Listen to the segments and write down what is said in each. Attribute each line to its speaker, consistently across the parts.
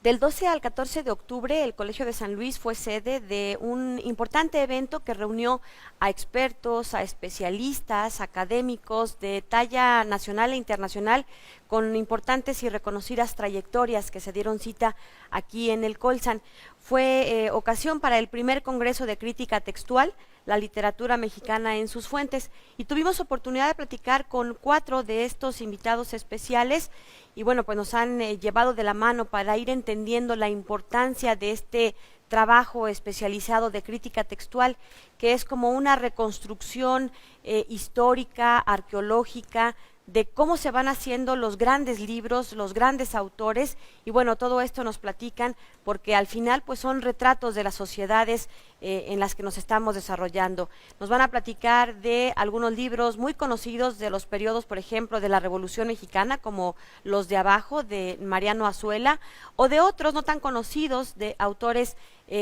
Speaker 1: Del 12 al 14 de octubre, el Colegio de San Luis fue sede de un importante evento que reunió a expertos, a especialistas, académicos de talla nacional e internacional con importantes y reconocidas trayectorias que se dieron cita aquí en el Colsan. Fue ocasión para el primer Congreso de Crítica Textual, la literatura mexicana en sus fuentes, y tuvimos oportunidad de platicar con 4 de estos invitados especiales y bueno, pues nos han llevado de la mano para ir entendiendo la importancia de este trabajo especializado de crítica textual, que es como una reconstrucción histórica, arqueológica, de cómo se van haciendo los grandes libros, los grandes autores, y bueno, todo esto nos platican porque al final pues son retratos de las sociedades en las que nos estamos desarrollando. Nos van a platicar de algunos libros muy conocidos de los periodos, por ejemplo, de la Revolución Mexicana, como Los de Abajo, de Mariano Azuela, o de otros no tan conocidos, de autores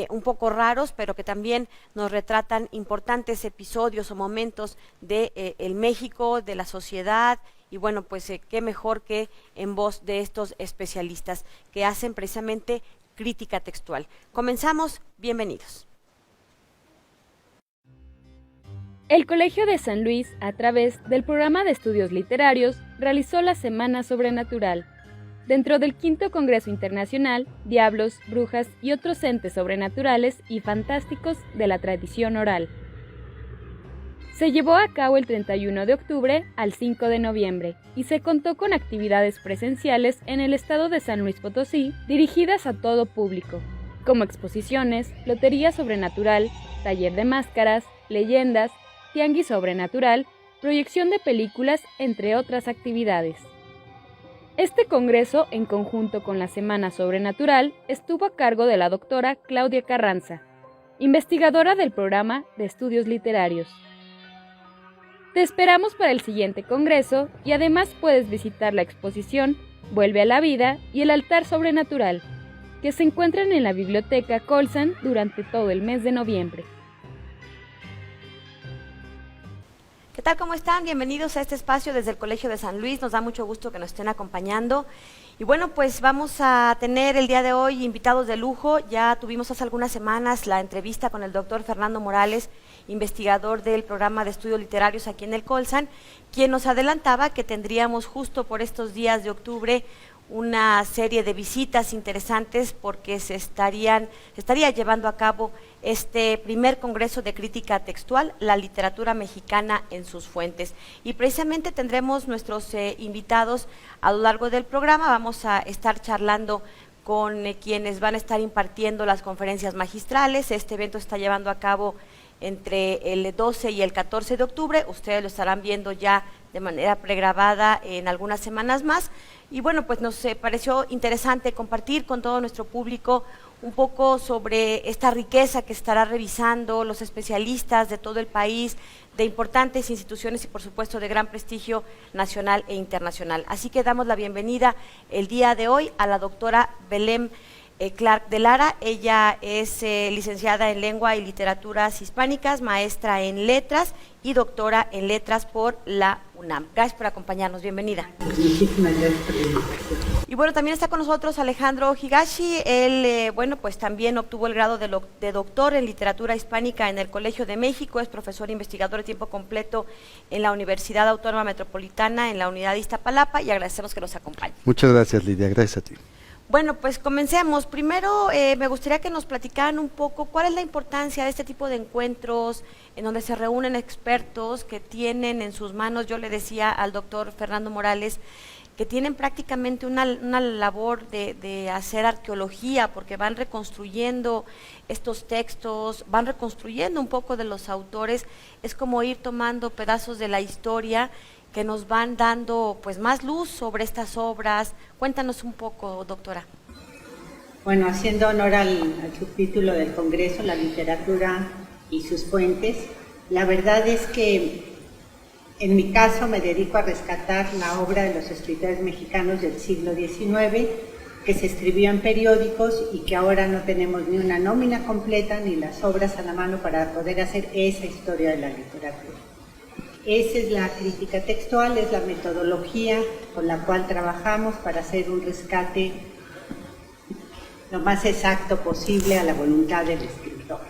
Speaker 1: un poco raros, pero que también nos retratan importantes episodios o momentos de el México, de la sociedad, y bueno, pues qué mejor que en voz de estos especialistas que hacen precisamente crítica textual. Comenzamos, bienvenidos.
Speaker 2: El Colegio de San Luis, a través del programa de estudios literarios, realizó la Semana Sobrenatural. Dentro del V Congreso Internacional, Diablos, Brujas y otros entes sobrenaturales y fantásticos de la tradición oral. Se llevó a cabo el 31 de octubre al 5 de noviembre y se contó con actividades presenciales en el estado de San Luis Potosí dirigidas a todo público, como exposiciones, lotería sobrenatural, taller de máscaras, leyendas, tianguis sobrenatural, proyección de películas, entre otras actividades. Este congreso, en conjunto con la Semana Sobrenatural, estuvo a cargo de la doctora Claudia Carranza, investigadora del programa de estudios literarios. Te esperamos para el siguiente congreso y además puedes visitar la exposición Vuelve a la Vida y el Altar Sobrenatural, que se encuentran en la Biblioteca Colsan durante todo el mes de noviembre.
Speaker 1: ¿Qué tal? ¿Cómo están? Bienvenidos a este espacio desde el Colegio de San Luis. Nos da mucho gusto que nos estén acompañando. Y bueno, pues vamos a tener el día de hoy invitados de lujo. Ya tuvimos hace algunas semanas la entrevista con el doctor Fernando Morales, investigador del programa de estudios literarios aquí en el Colsan, quien nos adelantaba que tendríamos justo por estos días de octubre una serie de visitas interesantes porque se estaría llevando a cabo este primer Congreso de Crítica Textual, la literatura mexicana en sus fuentes. Y precisamente tendremos nuestros invitados a lo largo del programa. Vamos a estar charlando con quienes van a estar impartiendo las conferencias magistrales. Este evento se está llevando a cabo entre el 12 y el 14 de octubre. Ustedes lo estarán viendo ya de manera pregrabada en algunas semanas más. Y bueno, pues nos pareció interesante compartir con todo nuestro público un poco sobre esta riqueza que estará revisando los especialistas de todo el país, de importantes instituciones y por supuesto de gran prestigio nacional e internacional. Así que damos la bienvenida el día de hoy a la doctora Belén Clark de Lara. Ella es licenciada en Lengua y Literaturas Hispánicas, maestra en Letras y doctora en Letras por la UNAM. Gracias por acompañarnos, bienvenida.
Speaker 3: Muchísimas gracias por la invitación.
Speaker 1: Y bueno, también está con nosotros Alejandro Higashi. Él, bueno, pues también obtuvo el grado de doctor en Literatura Hispánica en el Colegio de México, es profesor investigador de tiempo completo en la Universidad Autónoma Metropolitana en la Unidad de Iztapalapa y agradecemos que nos acompañe.
Speaker 4: Muchas gracias, Lidia, gracias a ti.
Speaker 1: Bueno, pues comencemos. Primero me gustaría que nos platicaran un poco cuál es la importancia de este tipo de encuentros en donde se reúnen expertos que tienen en sus manos, yo le decía al doctor Fernando Morales, que tienen prácticamente una labor de hacer arqueología, porque van reconstruyendo estos textos, van reconstruyendo un poco de los autores, es como ir tomando pedazos de la historia que nos van dando pues más luz sobre estas obras. Cuéntanos un poco, doctora.
Speaker 3: Bueno, haciendo honor al subtítulo del Congreso, la literatura y sus fuentes, la verdad es que en mi caso me dedico a rescatar la obra de los escritores mexicanos del siglo XIX, que se escribió en periódicos y que ahora no tenemos ni una nómina completa ni las obras a la mano para poder hacer esa historia de la literatura. Esa es la crítica textual, es la metodología con la cual trabajamos para hacer un rescate lo más exacto posible a la voluntad del escritor.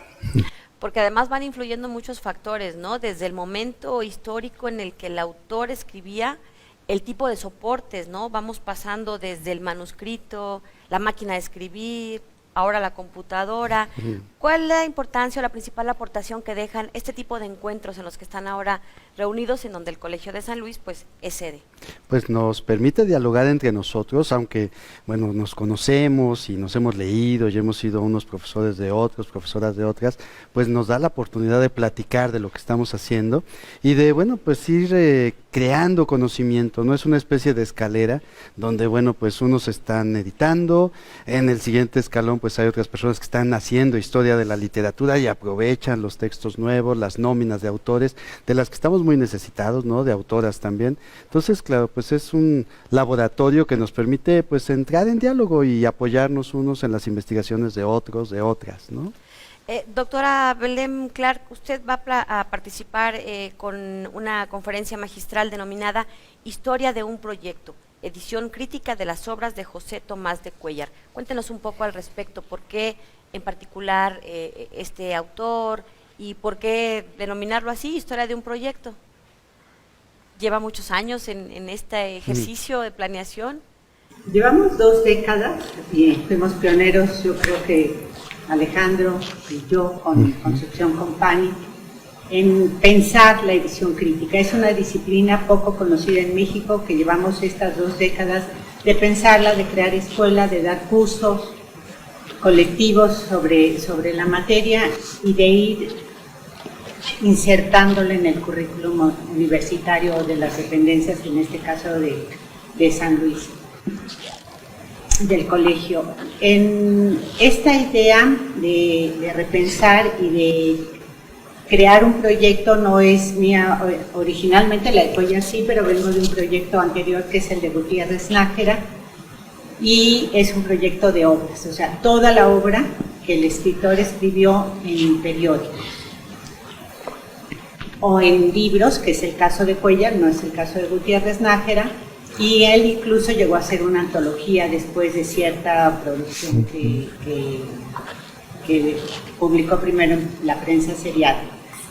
Speaker 1: Porque además van influyendo muchos factores, ¿no? Desde el momento histórico en el que el autor escribía, el tipo de soportes, ¿no? Vamos pasando desde el manuscrito, la máquina de escribir, ahora la computadora. ¿Cuál es la importancia o la principal aportación que dejan este tipo de encuentros en los que están ahora reunidos, en donde el Colegio de San Luis pues es sede?
Speaker 4: Pues nos permite dialogar entre nosotros, aunque bueno, nos conocemos y nos hemos leído y hemos sido unos profesores de otros, profesoras de otras, pues nos da la oportunidad de platicar de lo que estamos haciendo y de, bueno, pues ir creando conocimiento, ¿no? Es una especie de escalera donde, bueno, pues unos están editando, en el siguiente escalón pues hay otras personas que están haciendo historia de la literatura y aprovechan los textos nuevos, las nóminas de autores, de las que estamos muy necesitados, ¿no? De autoras también. Entonces, claro, pues es un laboratorio que nos permite pues entrar en diálogo y apoyarnos unos en las investigaciones de otros, de otras, ¿no?
Speaker 1: Doctora Belén Clark, usted va a participar con una conferencia magistral denominada Historia de un proyecto, edición crítica de las obras de José Tomás de Cuéllar. Cuéntenos un poco al respecto, por qué en particular este autor y por qué denominarlo así, Historia de un proyecto. ¿Lleva muchos años en este ejercicio de planeación?
Speaker 3: Llevamos 2 décadas y fuimos pioneros, yo creo que Alejandro y yo con Concepción Company, en pensar la edición crítica. Es una disciplina poco conocida en México, que llevamos estas 2 décadas de pensarla, de crear escuela, de dar cursos colectivos sobre la materia y de ir insertándola en el currículum universitario de las dependencias, en este caso de San Luis, del colegio. En esta idea de repensar y de crear un proyecto no es mía, originalmente la de Cuéllar sí, pero vengo de un proyecto anterior que es el de Gutiérrez Nájera, y es un proyecto de obras, o sea, toda la obra que el escritor escribió en periódicos o en libros, que es el caso de Cuéllar, no es el caso de Gutiérrez Nájera, y él incluso llegó a hacer una antología después de cierta producción que publicó primero en la prensa serial.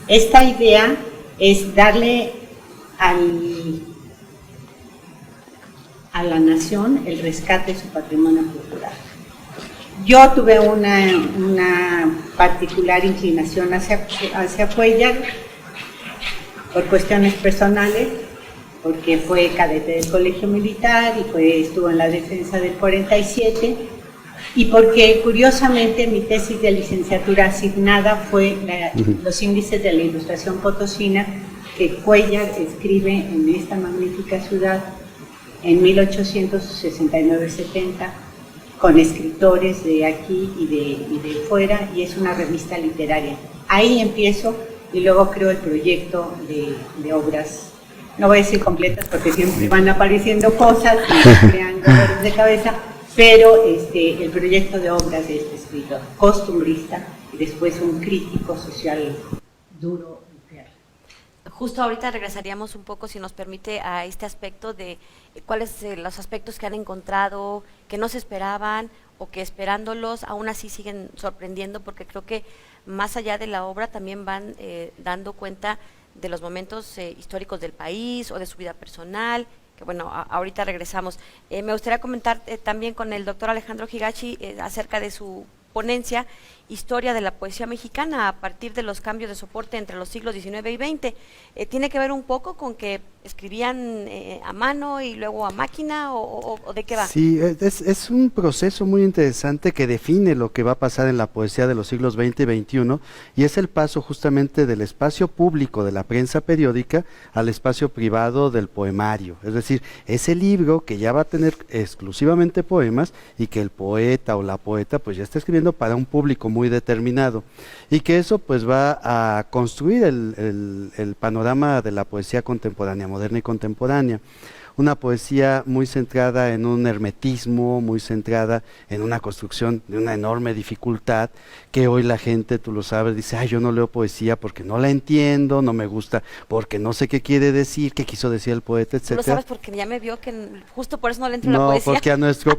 Speaker 3: Esta idea es darle a la nación el rescate de su patrimonio cultural. Yo tuve una particular inclinación hacia Cuéllar por cuestiones personales, porque fue cadete del colegio militar y estuvo en la defensa del 47, y porque curiosamente mi tesis de licenciatura asignada fue los índices de la ilustración potosina que Cuéllar escribe en esta magnífica ciudad en 1869-70, con escritores de aquí y de fuera, y es una revista literaria. Ahí empiezo y luego creo el proyecto de obras, no voy a decir completas porque siempre van apareciendo cosas y crean dolores de cabeza, pero el proyecto de obras de este escritor, costumbrista, y después un crítico social duro y real.
Speaker 1: Justo ahorita regresaríamos un poco, si nos permite, a este aspecto de cuáles los aspectos que han encontrado, que no se esperaban o que esperándolos aún así siguen sorprendiendo, porque creo que más allá de la obra también van dando cuenta de los momentos históricos del país o de su vida personal, que bueno, ahorita regresamos. Me gustaría comentar también con el doctor Alejandro Higashi acerca de su ponencia, Historia de la Poesía Mexicana, a partir de los cambios de soporte entre los siglos XIX y XX. ¿Tiene que ver un poco con que escribían a mano y luego a máquina, o de qué va?
Speaker 4: Sí, es un proceso muy interesante que define lo que va a pasar en la poesía de los siglos XX y XXI, y es el paso justamente del espacio público de la prensa periódica al espacio privado del poemario. Es decir, ese libro que ya va a tener exclusivamente poemas y que el poeta o la poeta pues ya está escribiendo para un público muy determinado, y que eso pues va a construir el panorama de la poesía contemporánea, moderna y contemporánea. una poesía muy centrada en un hermetismo, muy centrada en una construcción de una enorme dificultad, que hoy la gente, tú lo sabes, dice, ay, yo no leo poesía porque no la entiendo, no me gusta, porque no sé qué quiere decir, qué quiso decir el poeta,
Speaker 1: Tú lo
Speaker 4: etcétera.
Speaker 1: sabes porque ya me vio que justo por eso no le entro a la
Speaker 4: No,
Speaker 1: poesía.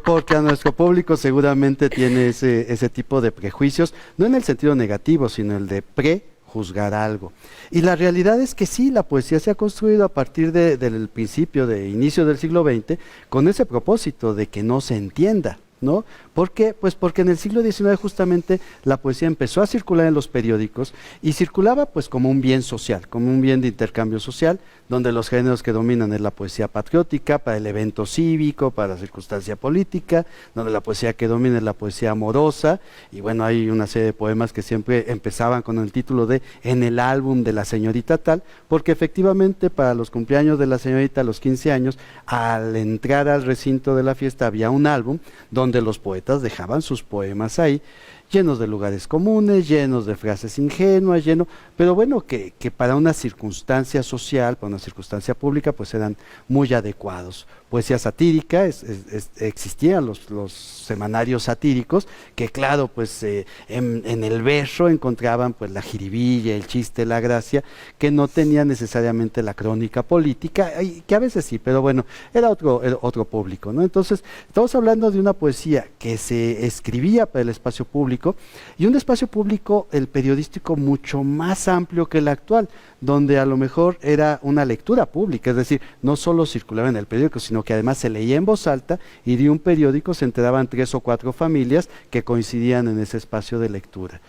Speaker 4: porque a nuestro público seguramente tiene ese tipo de prejuicios, no en el sentido negativo, sino el de prejuzgar algo. Y la realidad es que sí, la poesía se ha construido a partir del principio, de inicio del siglo XX, con ese propósito de que no se entienda, ¿no? ¿Por qué? Pues porque en el siglo XIX justamente la poesía empezó a circular en los periódicos y circulaba pues como un bien social, como un bien de intercambio social, donde los géneros que dominan es la poesía patriótica, para el evento cívico, para la circunstancia política, donde la poesía que domina es la poesía amorosa, y bueno, hay una serie de poemas que siempre empezaban con el título de En el álbum de la señorita tal, porque efectivamente para los cumpleaños de la señorita a los 15 años, al entrar al recinto de la fiesta había un álbum donde los poetas dejaban sus poemas ahí, llenos de lugares comunes, llenos de frases ingenuas, pero bueno, que para una circunstancia social, para una circunstancia pública, pues eran muy adecuados. Poesía satírica, existían los semanarios satíricos, que claro, pues en el verso encontraban pues la jiribilla, el chiste, la gracia, que no tenía necesariamente la crónica política, y que a veces sí, pero bueno, era otro público, ¿no? Entonces, estamos hablando de una poesía que se escribía para el espacio público, y un espacio público, el periodístico, mucho más amplio que el actual, donde a lo mejor era una lectura pública, es decir, no solo circulaba en el periódico, sino que además se leía en voz alta, y de un periódico se enteraban 3 o 4 familias que coincidían en ese espacio de lectura.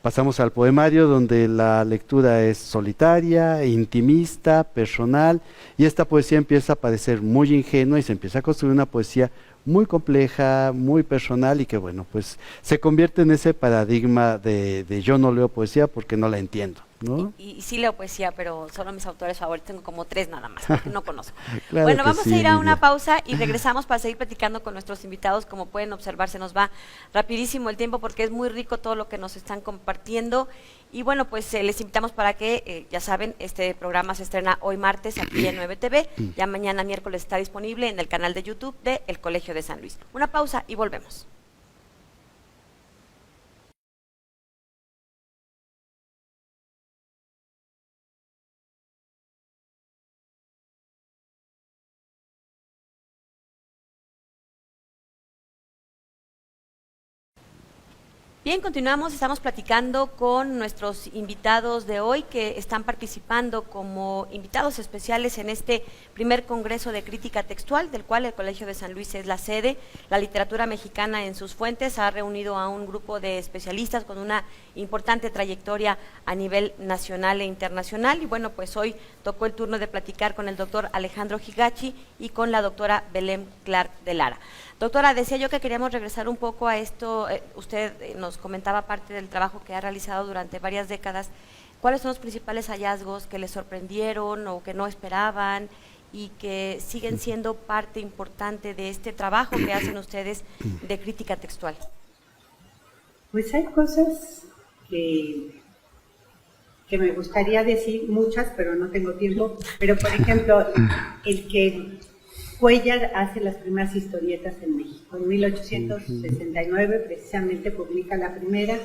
Speaker 4: Pasamos al poemario, donde la lectura es solitaria, intimista, personal, y esta poesía empieza a parecer muy ingenua y se empieza a construir una poesía muy compleja, muy personal, y que bueno, pues se convierte en ese paradigma de yo no leo poesía porque no la entiendo, ¿no?
Speaker 1: Y sí leo poesía, pero solo mis autores favoritos, tengo como 3 nada más, porque no conozco.
Speaker 4: Claro
Speaker 1: bueno,
Speaker 4: que
Speaker 1: vamos
Speaker 4: sí,
Speaker 1: a ir a una
Speaker 4: Lidia.
Speaker 1: pausa y regresamos para seguir platicando con nuestros invitados. Como pueden observar, se nos va rapidísimo el tiempo porque es muy rico todo lo que nos están compartiendo. Y bueno, pues les invitamos para que, ya saben, este programa se estrena hoy martes aquí en 9TV, ya mañana miércoles está disponible en el canal de YouTube de El Colegio de San Luis. Una pausa y volvemos. Bien, continuamos, estamos platicando con nuestros invitados de hoy que están participando como invitados especiales en este primer Congreso de Crítica Textual, del cual el Colegio de San Luis es la sede. La literatura mexicana en sus fuentes ha reunido a un grupo de especialistas con una importante trayectoria a nivel nacional e internacional, y bueno, pues hoy tocó el turno de platicar con el doctor Alejandro Higachi y con la doctora Belén Clark de Lara. Doctora, decía yo que queríamos regresar un poco a esto, usted nos comentaba parte del trabajo que ha realizado durante varias décadas. ¿Cuáles son los principales hallazgos que le sorprendieron o que no esperaban y que siguen siendo parte importante de este trabajo que hacen ustedes de crítica textual?
Speaker 3: Pues hay cosas que me gustaría decir, muchas, pero no tengo tiempo. Pero, por ejemplo, el que Cuéllar hace las primeras historietas en México. En 1869 precisamente publica la primera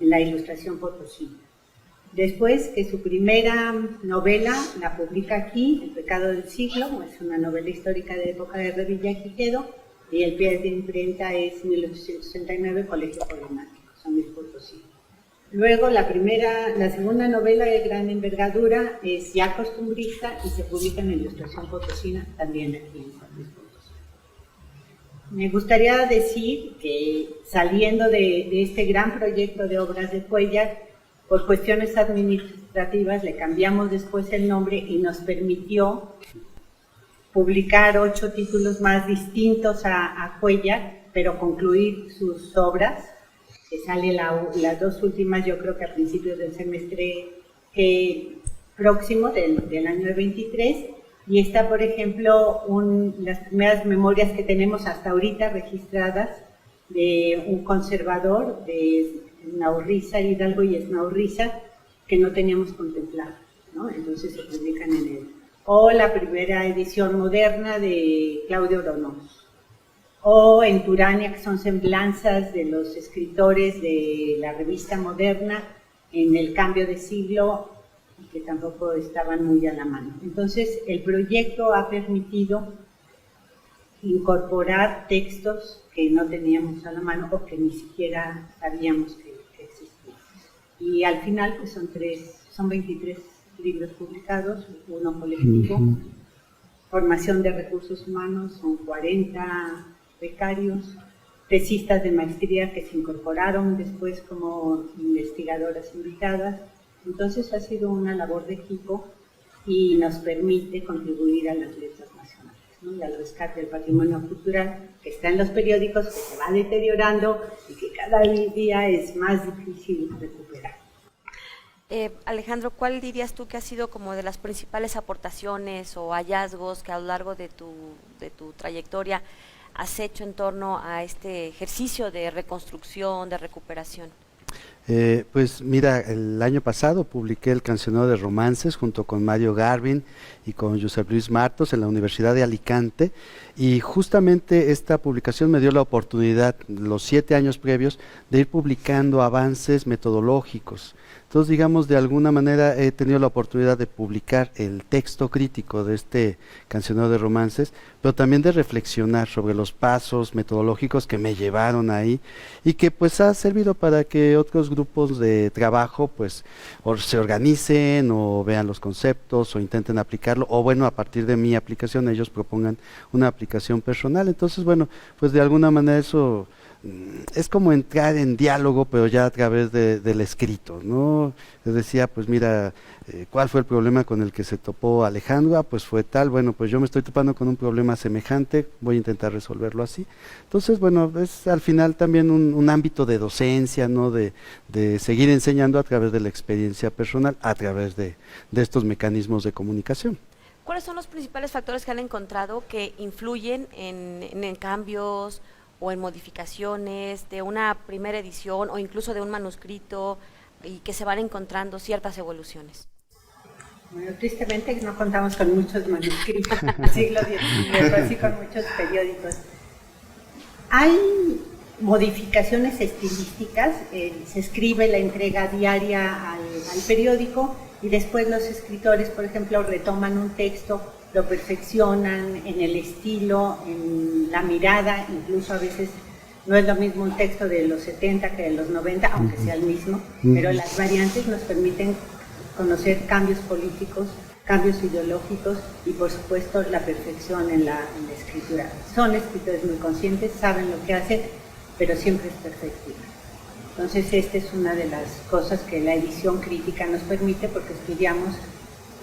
Speaker 3: en la Ilustración Potosí. Después que su primera novela la publica aquí, El pecado del siglo, es una novela histórica de época de Revilla y Quevedo, y el pie de imprenta es 1869, Colegio Problemático, San Luis Potosí. Luego la segunda novela de gran envergadura es Ya costumbrista y se publica en Ilustración Potosina, también aquí en San Luis Potosí. Me gustaría decir que saliendo de este gran proyecto de obras de Cuéllar, por cuestiones administrativas le cambiamos después el nombre y nos permitió publicar 8 títulos más distintos a Cuéllar, pero concluir sus obras, que sale las 2 últimas, yo creo que a principios del semestre próximo del año 23, y está, por ejemplo, las primeras memorias que tenemos hasta ahorita registradas de un conservador de Esnaurriza, Hidalgo y Esnaurriza, que no teníamos contemplado, ¿no? Entonces se publican en el o la primera edición moderna de Claudio Oronoz, o en Turania, que son semblanzas de los escritores de la revista moderna en el cambio de siglo, y que tampoco estaban muy a la mano. Entonces, el proyecto ha permitido incorporar textos que no teníamos a la mano o que ni siquiera sabíamos que existían. Y al final, pues son 23 libros publicados, uno colectivo, formación de recursos humanos, son 40 becarios, tesistas de maestría que se incorporaron después como investigadoras invitadas. Entonces ha sido una labor de equipo y nos permite contribuir a las letras nacionales, ¿no? Y al rescate del patrimonio cultural que está en los periódicos, que se va deteriorando y que cada día es más difícil recuperar.
Speaker 1: Alejandro, ¿cuál dirías tú que ha sido como de las principales aportaciones o hallazgos que a lo largo de tu trayectoria has hecho en torno a este ejercicio de reconstrucción, de recuperación?
Speaker 4: Pues mira, el año pasado publiqué el Cancionero de Romances junto con Mario Garvin y con Josep Luis Martos en la Universidad de Alicante, y justamente esta publicación me dio la oportunidad, los 7 años previos, de ir publicando avances metodológicos. Entonces, digamos, de alguna manera he tenido la oportunidad de publicar el texto crítico de este Cancionero de Romances, pero también de reflexionar sobre los pasos metodológicos que me llevaron ahí y que pues ha servido para que otros grupos de trabajo pues o se organicen o vean los conceptos o intenten aplicarlo, o bueno, a partir de mi aplicación ellos propongan una aplicación personal. Entonces, bueno, pues de alguna manera eso es como entrar en diálogo, pero ya a través del escrito, ¿no? Les decía, pues mira, ¿cuál fue el problema con el que se topó Alejandro? Ah, pues fue tal, bueno, pues yo me estoy topando con un problema semejante, voy a intentar resolverlo así. Entonces, bueno, es al final también un ámbito de docencia, ¿no? De seguir enseñando a través de la experiencia personal, a través de estos mecanismos de comunicación.
Speaker 1: ¿Cuáles son los principales factores que han encontrado que influyen en cambios o en modificaciones de una primera edición o incluso de un manuscrito y que se van encontrando ciertas evoluciones?
Speaker 3: Bueno, tristemente no contamos con muchos manuscritos del siglo XIX, así con muchos periódicos. Hay modificaciones estilísticas, se escribe la entrega diaria al periódico y después los escritores, por ejemplo, retoman un texto, lo perfeccionan en el estilo, en la mirada, incluso a veces no es lo mismo un texto de los 70 que de los 90, aunque sea el mismo, pero las variantes nos permiten conocer cambios políticos, cambios ideológicos y por supuesto la perfección en la escritura. Son escritores muy conscientes, saben lo que hacen, pero siempre es perfectible. Entonces esta es una de las cosas que la edición crítica nos permite, porque estudiamos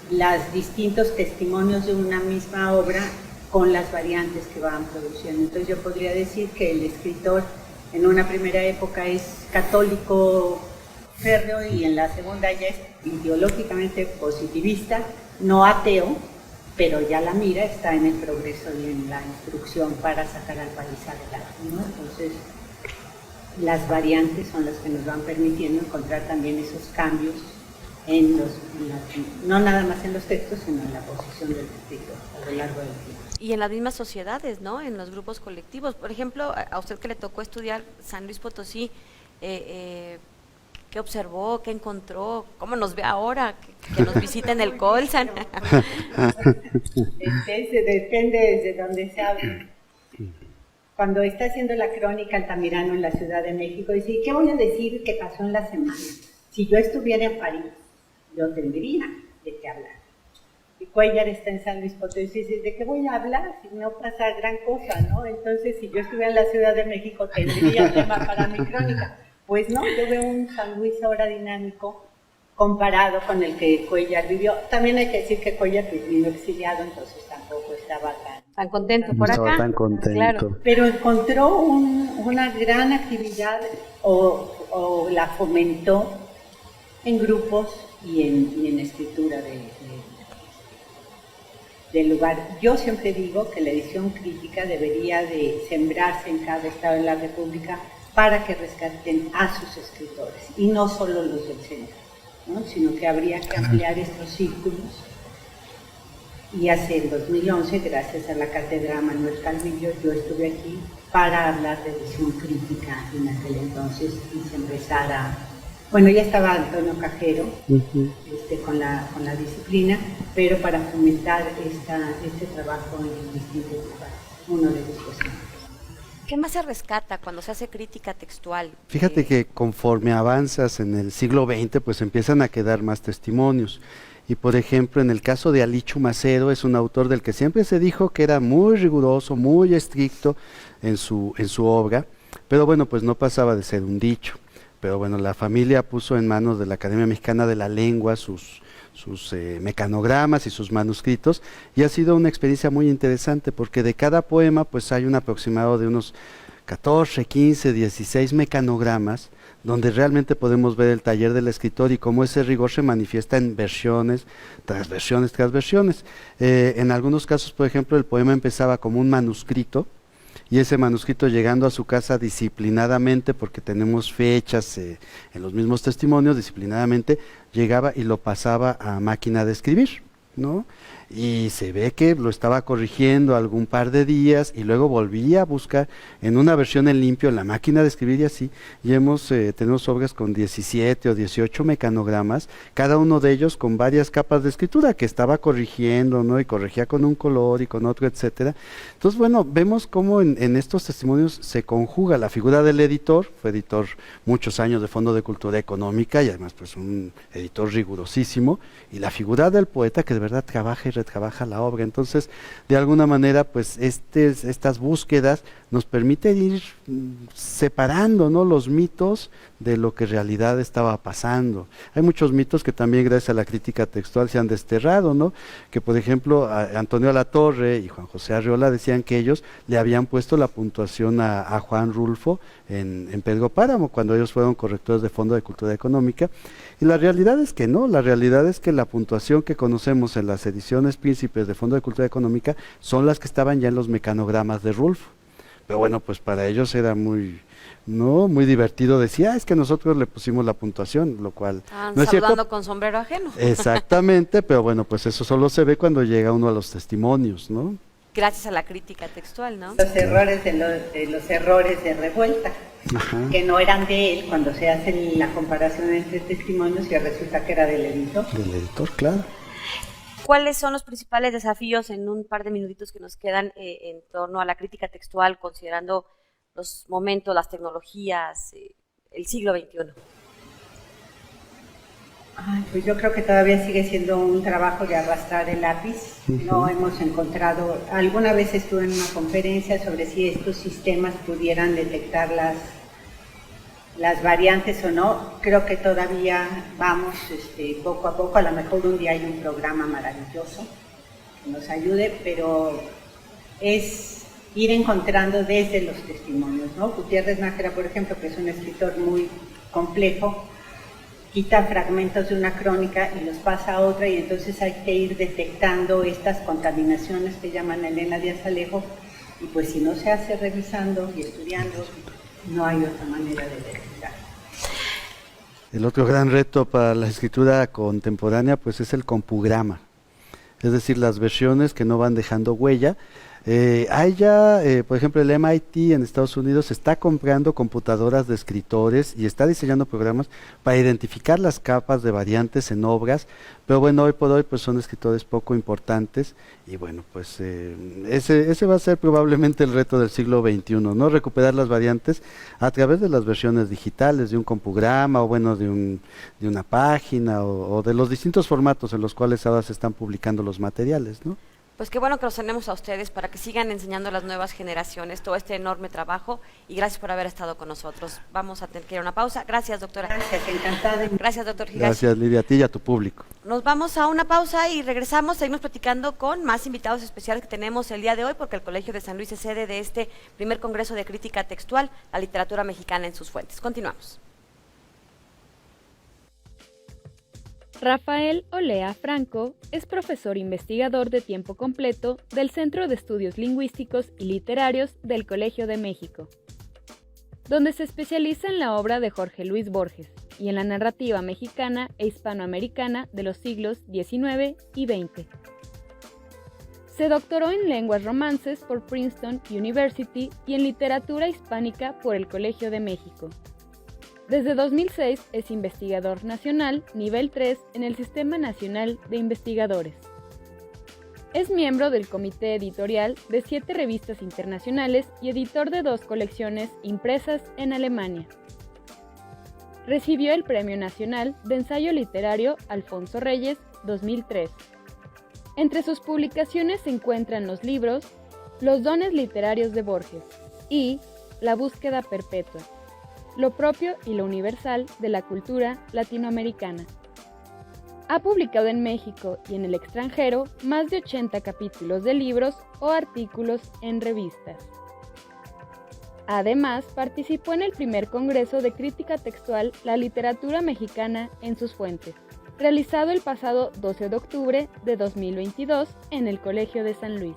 Speaker 3: los distintos testimonios de una misma obra con las variantes que van produciendo. Entonces yo podría decir que el escritor en una primera época es católico férreo y en la segunda ya es ideológicamente positivista, no ateo, pero ya la mira está en el progreso y en la instrucción para sacar al país adelante, ¿no? Entonces las variantes son las que nos van permitiendo encontrar también esos cambios no nada más en los textos, sino en la posición del escritor a lo largo del tiempo.
Speaker 1: Y en las mismas sociedades, ¿no? En los grupos colectivos. Por ejemplo, a usted que le tocó estudiar San Luis Potosí, ¿qué observó? ¿Qué encontró? ¿Cómo nos ve ahora? Que nos visita en el Colsan.
Speaker 3: Depende desde donde se habla. Cuando está haciendo la crónica Altamirano en la Ciudad de México, dice, ¿qué voy a decir que pasó en la semana? Si yo estuviera en París, yo tendría de qué hablar. Y Cuéllar está en San Luis Potosí y dice, ¿de qué voy a hablar? Si no pasa gran cosa, ¿no? Entonces, si yo estuviera en la Ciudad de México, tendría tema para mi crónica. Pues no, yo veo un San Luis ahora dinámico comparado con el que Cuéllar vivió. También hay que decir que Cuéllar vino exiliado, entonces tampoco estaba
Speaker 1: tan contento por
Speaker 4: no
Speaker 1: acá.
Speaker 4: Estaba tan contento.
Speaker 1: Claro.
Speaker 3: Pero encontró una gran actividad o la fomentó en grupos y en escritura del lugar. Yo siempre digo que la edición crítica debería de sembrarse en cada estado de la República para que rescaten a sus escritores, y no solo los del centro, ¿no? Sino que habría que ampliar estos círculos Y hace el 2011, gracias a la cátedra Manuel Calvillo, yo estuve aquí para hablar de visión crítica en aquel entonces y se empezara. Bueno, ya estaba Antonio Cajero con la disciplina, pero para fomentar este trabajo en distintos lugares, uno de los docentes.
Speaker 1: ¿Qué más se rescata cuando se hace crítica textual?
Speaker 4: Fíjate que conforme avanzas en el siglo XX, pues empiezan a quedar más testimonios. Y por ejemplo, en el caso de Alichu Macedo, es un autor del que siempre se dijo que era muy riguroso, muy estricto en su obra, pero bueno, pues no pasaba de ser un dicho. Pero bueno, la familia puso en manos de la Academia Mexicana de la Lengua sus mecanogramas y sus manuscritos, y ha sido una experiencia muy interesante porque de cada poema pues hay un aproximado de unos 14, 15, 16 mecanogramas donde realmente podemos ver el taller del escritor y cómo ese rigor se manifiesta en versiones, tras versiones, tras versiones. En algunos casos, por ejemplo, el poema empezaba como un manuscrito, y ese manuscrito llegando a su casa disciplinadamente, porque tenemos fechas en los mismos testimonios, disciplinadamente llegaba y lo pasaba a máquina de escribir, ¿no? Y se ve que lo estaba corrigiendo algún par de días y luego volvía a buscar en una versión en limpio en la máquina de escribir y así, y tenemos obras con 17 o 18 mecanogramas, cada uno de ellos con varias capas de escritura que estaba corrigiendo, ¿no? Y corregía con un color y con otro, etcétera. Entonces, bueno, vemos cómo en estos testimonios se conjuga la figura del editor, fue editor muchos años de Fondo de Cultura Económica y además pues un editor rigurosísimo, y la figura del poeta que de verdad trabaja y retrabaja la obra. Entonces, de alguna manera, pues estas búsquedas nos permiten ir separando, ¿no?, los mitos de lo que en realidad estaba pasando. Hay muchos mitos que también gracias a la crítica textual se han desterrado, ¿no? Que por ejemplo Antonio Alatorre y Juan José Arriola decían que ellos le habían puesto la puntuación a Juan Rulfo en Pedro Páramo cuando ellos fueron correctores de Fondo de Cultura Económica, y la realidad es que no, la realidad es que la puntuación que conocemos en las ediciones príncipes de Fondo de Cultura Económica son las que estaban ya en los mecanogramas de Rulfo. Pero bueno, pues para ellos era muy divertido decir, es que nosotros le pusimos la puntuación, lo cual no es cierto.
Speaker 1: Saludando con sombrero ajeno.
Speaker 4: Exactamente, pero bueno, pues eso solo se ve cuando llega uno a los testimonios, ¿no?
Speaker 1: Gracias a la crítica textual, ¿no?
Speaker 3: Los errores los errores de Revuelta, que no eran de él cuando se hace la comparación entre testimonios y resulta que era del editor.
Speaker 4: Del editor, claro.
Speaker 1: ¿Cuáles son los principales desafíos en un par de minutitos que nos quedan en torno a la crítica textual, considerando los momentos, las tecnologías, el siglo XXI?
Speaker 3: Pues yo creo que todavía sigue siendo un trabajo de arrastrar el lápiz. No hemos encontrado, alguna vez estuve en una conferencia sobre si estos sistemas pudieran detectar las variantes o no. Creo que todavía vamos poco a poco, a lo mejor un día hay un programa maravilloso que nos ayude, pero es ir encontrando desde los testimonios, ¿no? Gutiérrez Nájera, por ejemplo, que es un escritor muy complejo, quita fragmentos de una crónica y los pasa a otra, y entonces hay que ir detectando estas contaminaciones que llaman Elena Díaz Alejo, y pues si no se hace revisando y estudiando, no hay otra manera de detectar.
Speaker 4: El otro gran reto para la escritura contemporánea pues es el compugrama, es decir, las versiones que no van dejando huella. Hay ya, por ejemplo, el MIT en Estados Unidos está comprando computadoras de escritores y está diseñando programas para identificar las capas de variantes en obras, pero bueno, hoy por hoy pues son escritores poco importantes, y bueno, pues ese va a ser probablemente el reto del siglo XXI, ¿no? Recuperar las variantes a través de las versiones digitales, de un compugrama, o bueno, de una página, o de los distintos formatos en los cuales ahora se están publicando los materiales, ¿no?
Speaker 1: Pues qué bueno que los tenemos a ustedes para que sigan enseñando a las nuevas generaciones todo este enorme trabajo, y gracias por haber estado con nosotros. Vamos a tener que ir a una pausa. Gracias, doctora.
Speaker 3: Gracias, encantada.
Speaker 1: Gracias, doctor Higashi.
Speaker 4: Gracias, Lidia, a ti y a tu público.
Speaker 1: Nos vamos a una pausa y regresamos. Seguimos platicando con más invitados especiales que tenemos el día de hoy, porque el Colegio de San Luis es sede de este primer Congreso de Crítica Textual, la literatura mexicana en sus fuentes. Continuamos.
Speaker 2: Rafael Olea Franco es profesor investigador de tiempo completo del Centro de Estudios Lingüísticos y Literarios del Colegio de México, donde se especializa en la obra de Jorge Luis Borges y en la narrativa mexicana e hispanoamericana de los siglos XIX y XX. Se doctoró en Lenguas Romances por Princeton University y en Literatura Hispánica por el Colegio de México. Desde 2006 es investigador nacional nivel 3 en el Sistema Nacional de Investigadores. Es miembro del comité editorial de 7 revistas internacionales y editor de 2 colecciones impresas en Alemania. Recibió el Premio Nacional de Ensayo Literario Alfonso Reyes 2003. Entre sus publicaciones se encuentran los libros Los dones literarios de Borges y La búsqueda perpetua, lo propio y lo universal de la cultura latinoamericana. Ha publicado en México y en el extranjero más de 80 capítulos de libros o artículos en revistas. Además, participó en el primer Congreso de Crítica Textual La Literatura Mexicana en sus fuentes, realizado el pasado 12 de octubre de 2022 en el Colegio de San Luis.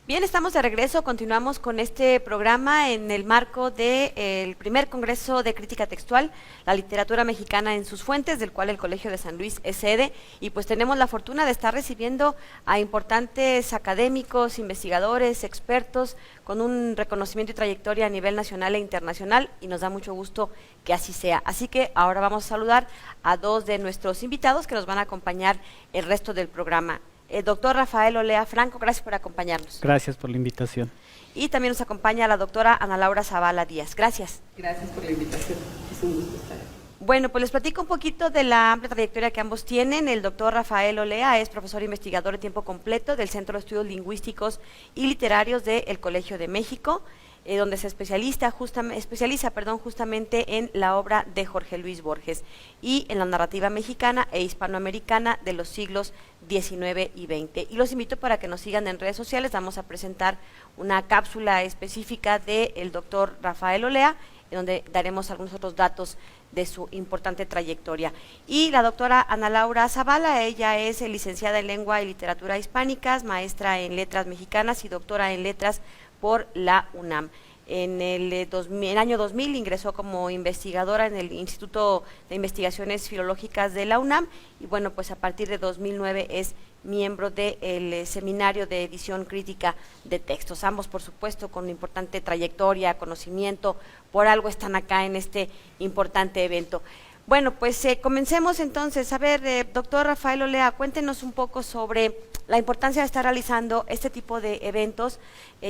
Speaker 1: Bien, estamos de regreso, continuamos con este programa en el marco del primer Congreso de Crítica Textual, la literatura mexicana en sus fuentes, del cual el Colegio de San Luis es sede, y pues tenemos la fortuna de estar recibiendo a importantes académicos, investigadores, expertos, con un reconocimiento y trayectoria a nivel nacional e internacional, y nos da mucho gusto que así sea. Así que ahora vamos a saludar a 2 de nuestros invitados que nos van a acompañar el resto del programa. El doctor Rafael Olea Franco, gracias por acompañarnos.
Speaker 5: Gracias por la invitación.
Speaker 1: Y también nos acompaña la doctora Ana Laura Zavala Díaz. Gracias.
Speaker 6: Gracias por la invitación. Es un gusto estar aquí.
Speaker 1: Bueno, pues les platico un poquito de la amplia trayectoria que ambos tienen. El doctor Rafael Olea es profesor investigador de tiempo completo del Centro de Estudios Lingüísticos y Literarios del Colegio de México, donde se especializa justamente en la obra de Jorge Luis Borges y en la narrativa mexicana e hispanoamericana de los siglos XIX y XX. Y los invito para que nos sigan en redes sociales. Vamos a presentar una cápsula específica del doctor Rafael Olea, en donde daremos algunos otros datos de su importante trayectoria. Y la doctora Ana Laura Zavala, ella es licenciada en Lengua y Literatura Hispánicas, maestra en Letras Mexicanas y doctora en Letras por la UNAM. En el año 2000 ingresó como investigadora en el Instituto de Investigaciones Filológicas de la UNAM y bueno, pues a partir de 2009 es miembro del Seminario de Edición Crítica de Textos. Ambos, por supuesto, con una importante trayectoria, conocimiento, por algo están acá en este importante evento. Bueno, pues comencemos entonces. A ver, doctor Rafael Olea, cuéntenos un poco sobre la importancia de estar realizando este tipo de eventos.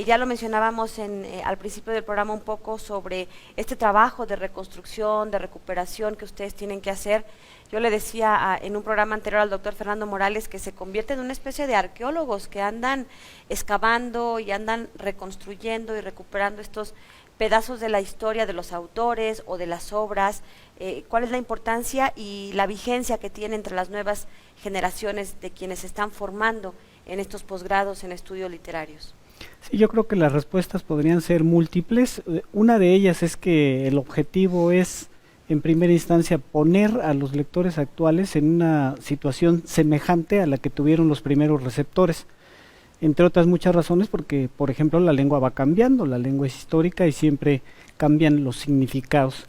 Speaker 1: Ya lo mencionábamos al principio del programa un poco sobre este trabajo de reconstrucción, de recuperación que ustedes tienen que hacer. Yo le decía en un programa anterior al doctor Fernando Morales que se convierten en una especie de arqueólogos que andan excavando y andan reconstruyendo y recuperando estos pedazos de la historia de los autores o de las obras. ¿Cuál es la importancia y la vigencia que tiene entre las nuevas generaciones de quienes se están formando en estos posgrados en estudios literarios?
Speaker 5: Sí, yo creo que las respuestas podrían ser múltiples. Una de ellas es que el objetivo es, en primera instancia, poner a los lectores actuales en una situación semejante a la que tuvieron los primeros receptores. Entre otras muchas razones, porque, por ejemplo, la lengua va cambiando, la lengua es histórica y siempre cambian los significados.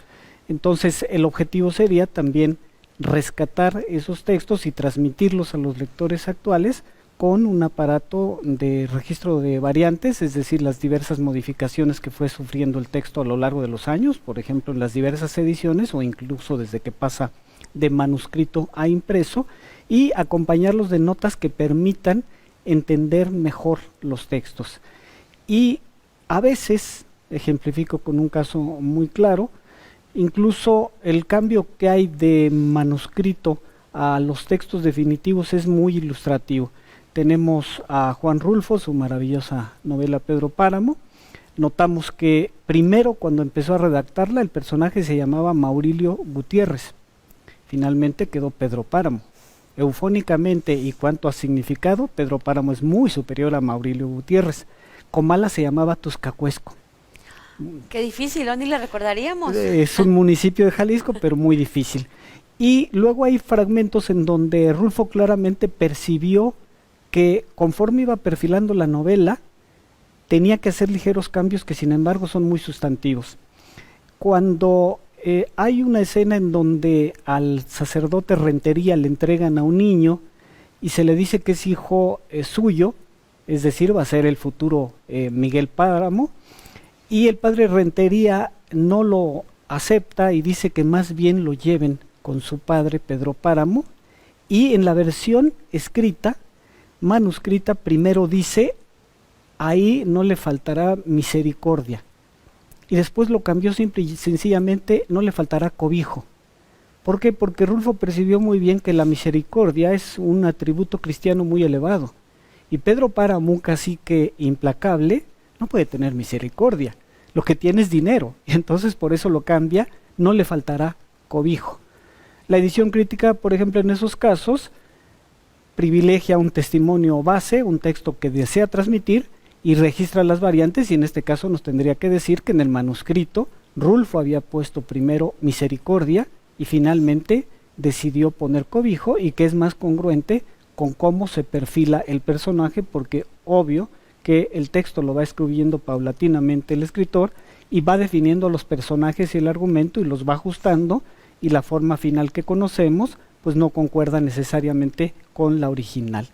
Speaker 5: Entonces, el objetivo sería también rescatar esos textos y transmitirlos a los lectores actuales con un aparato de registro de variantes, es decir, las diversas modificaciones que fue sufriendo el texto a lo largo de los años, por ejemplo, en las diversas ediciones o incluso desde que pasa de manuscrito a impreso, y acompañarlos de notas que permitan entender mejor los textos. Y a veces, ejemplifico con un caso muy claro, incluso el cambio que hay de manuscrito a los textos definitivos es muy ilustrativo. Tenemos a Juan Rulfo, su maravillosa novela Pedro Páramo. Notamos que primero, cuando empezó a redactarla, el personaje se llamaba Maurilio Gutiérrez. Finalmente quedó Pedro Páramo. Eufónicamente y cuanto a significado, Pedro Páramo es muy superior a Maurilio Gutiérrez. Comala se llamaba Tuscacuesco.
Speaker 1: Qué difícil, ¿no? Ni le recordaríamos.
Speaker 5: Es un municipio de Jalisco, pero muy difícil. Y luego hay fragmentos en donde Rulfo claramente percibió que conforme iba perfilando la novela, tenía que hacer ligeros cambios que sin embargo son muy sustantivos. Cuando hay una escena en donde al sacerdote Rentería le entregan a un niño y se le dice que es hijo suyo, es decir, va a ser el futuro Miguel Páramo, y el padre Rentería no lo acepta y dice que más bien lo lleven con su padre Pedro Páramo, y en la versión escrita, manuscrita, primero dice, ahí no le faltará misericordia, y después lo cambió simple y sencillamente, no le faltará cobijo. ¿Por qué? Porque Rulfo percibió muy bien que la misericordia es un atributo cristiano muy elevado, y Pedro Páramo, un cacique implacable, no puede tener misericordia, lo que tiene es dinero, y entonces por eso lo cambia, no le faltará cobijo. La edición crítica, por ejemplo, en esos casos, privilegia un testimonio base, un texto que desea transmitir, y registra las variantes, y en este caso nos tendría que decir que en el manuscrito Rulfo había puesto primero misericordia y finalmente decidió poner cobijo, y que es más congruente con cómo se perfila el personaje, porque obvio que el texto lo va escribiendo paulatinamente el escritor y va definiendo los personajes y el argumento y los va ajustando, y la forma final que conocemos pues no concuerda necesariamente con la original.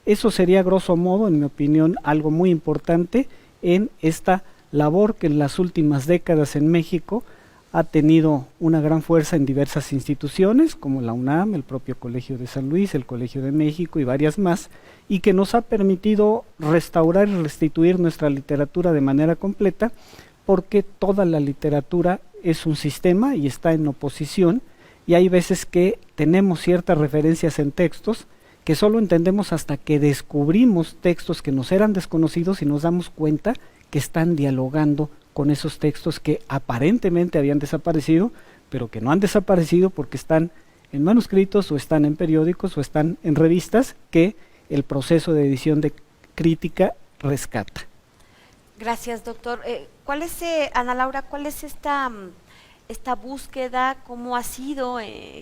Speaker 5: Eso sería grosso modo, en mi opinión, algo muy importante en esta labor que en las últimas décadas en México ha tenido una gran fuerza en diversas instituciones, como la UNAM, el propio Colegio de San Luis, el Colegio de México y varias más, y que nos ha permitido restaurar y restituir nuestra literatura de manera completa, porque toda la literatura es un sistema y está en oposición, y hay veces que tenemos ciertas referencias en textos que solo entendemos hasta que descubrimos textos que nos eran desconocidos y nos damos cuenta que están dialogando con esos textos que aparentemente habían desaparecido, pero que no han desaparecido porque están en manuscritos o están en periódicos o están en revistas que el proceso de edición de crítica rescata.
Speaker 1: Gracias, doctor. ¿Cuál es, Ana Laura, cuál es esta búsqueda, cómo ha sido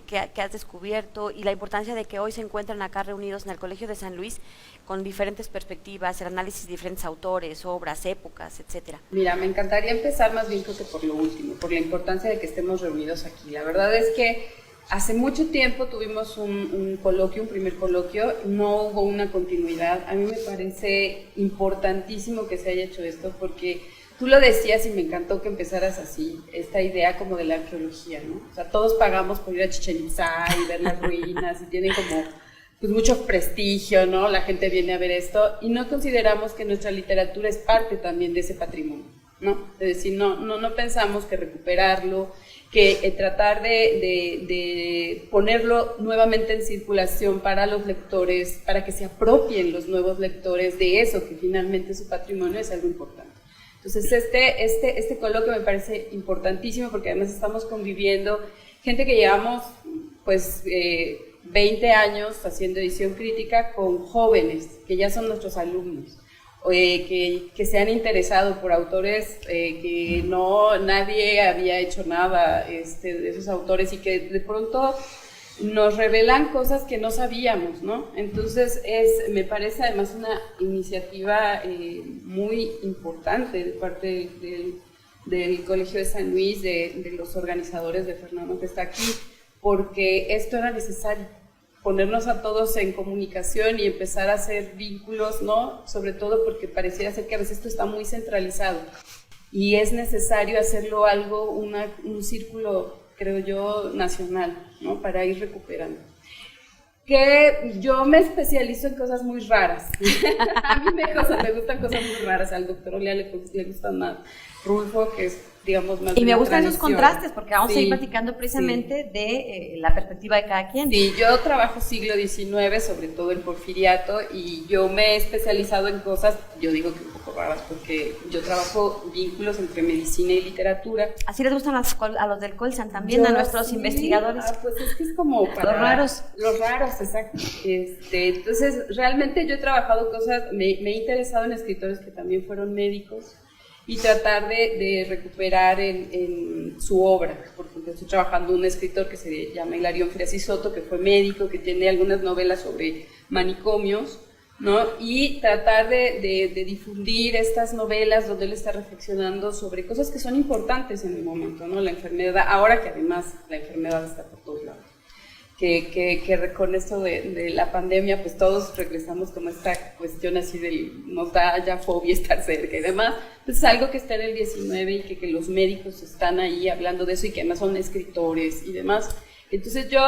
Speaker 1: que has descubierto, y la importancia de que hoy se encuentran acá reunidos en el Colegio de San Luis con diferentes perspectivas, el análisis de diferentes autores, obras, épocas, etcétera?
Speaker 6: Mira, me encantaría empezar más bien creo que por lo último, por la importancia de que estemos reunidos aquí. La verdad es que hace mucho tiempo tuvimos un coloquio, un primer coloquio, no hubo una continuidad. A mí me parece importantísimo que se haya hecho esto porque tú lo decías y me encantó que empezaras así, esta idea como de la arqueología, ¿no? O sea, todos pagamos por ir a Chichén Itzá y ver las ruinas y tienen como pues mucho prestigio, ¿no? La gente viene a ver esto y no consideramos que nuestra literatura es parte también de ese patrimonio, ¿no? Es decir, no pensamos que recuperarlo, que tratar de ponerlo nuevamente en circulación para los lectores, para que se apropien los nuevos lectores de eso que finalmente es su patrimonio, es algo importante. Entonces este coloquio me parece importantísimo porque además estamos conviviendo gente que llevamos pues 20 años haciendo edición crítica con jóvenes que ya son nuestros alumnos, que se han interesado por autores que nadie había hecho nada de esos autores y que de pronto nos revelan cosas que no sabíamos, ¿no? Entonces me parece además una iniciativa muy importante de parte del Colegio de San Luis, de los organizadores, de Fernando que está aquí, porque esto era necesario, ponernos a todos en comunicación y empezar a hacer vínculos, ¿no? Sobre todo porque pareciera ser que a veces esto está muy centralizado y es necesario hacerlo algo, un círculo, creo yo, nacional, ¿no? Para ir recuperando. Que yo me especializo en cosas muy raras. A mí me gustan cosas muy raras, al doctor Olea le gustan más. Rulfo, que es, digamos, más.
Speaker 1: Y me gustan esos
Speaker 6: tradición.
Speaker 1: contrastes, porque vamos a ir platicando precisamente de la perspectiva de cada quien.
Speaker 6: Sí, yo trabajo siglo XIX, sobre todo el porfiriato, y yo me he especializado en cosas, yo digo que un poco raras, porque yo trabajo vínculos entre medicina y literatura.
Speaker 1: Así les gustan a los del Colsan también, a nuestros investigadores.
Speaker 6: Pues es que es como para
Speaker 1: los raros.
Speaker 6: Los raros, exacto. Entonces, realmente yo he trabajado cosas, me he interesado en escritores que también fueron médicos, y tratar de recuperar en su obra. Por ejemplo, estoy trabajando un escritor que se llama Hilarión Frias y Soto, que fue médico, que tiene algunas novelas sobre manicomios, ¿no? Y tratar de difundir estas novelas donde él está reflexionando sobre cosas que son importantes en el momento, ¿no? La enfermedad, ahora que además la enfermedad está por todos lados. Que con esto de la pandemia, pues todos regresamos como esta cuestión así nos da ya fobia estar cerca y demás. Pues es algo que está en el 19 y que los médicos están ahí hablando de eso y que además son escritores y demás. Entonces yo,